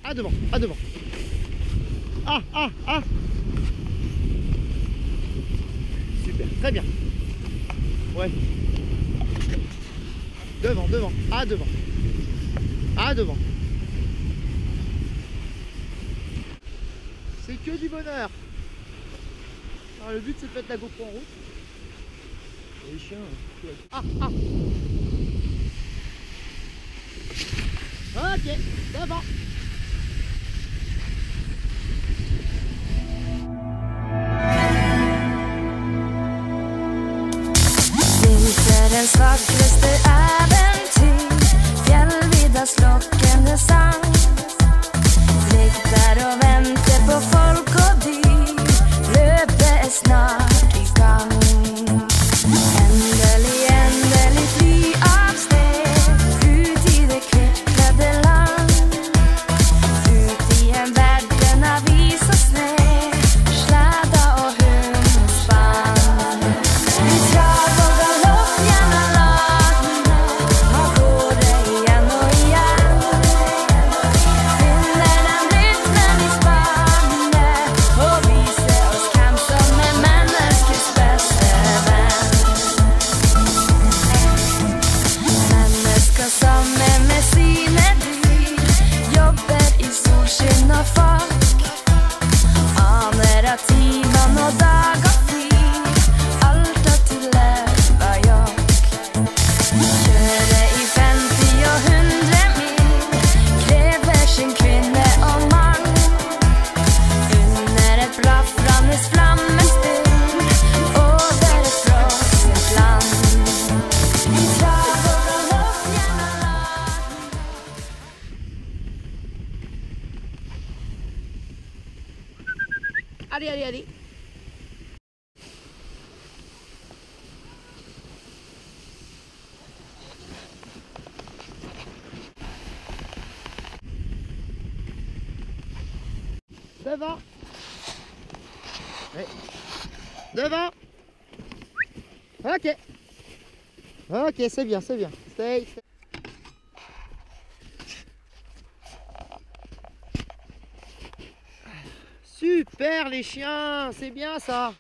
À devant, à devant. Ah, ah, ah. Super, très bien. Ouais. Devant, devant, à devant. À devant. C'est que du bonheur. Alors, le but c'est de mettre la GoPro en route. Et les chiens. Ah, ah. Ok, devant. Vinterens vackraste äventyr, fjällviddas lockande sang. Fläktar och väntar på folk och dyr, löpet är snart i gang. Ändelig fly av sted, ut i det kvittrade land. Ut i en värld den av is och snö, släda och hundspann. Vi trav och galopp genom lagen, har både igen och igen. Finner den rytmen i spannet och visar oss kamp som är människors bästa vän. Människor som är med sina dyr, jobbar i solskinn och folk. Aner att timman och dag och flyr, allt att tillöva jag. Köra i 50 och 100 mil, kräver sin kvinna och man. Under ett blaffrandes flammens stund, över ett frosset land. Vi trav och galopp genom lagen. Allez, allez, allez. Devant. Oui. Devant. Ok. Ok, c'est bien, c'est bien. Stay, stay. Super les chiens, c'est bien ça.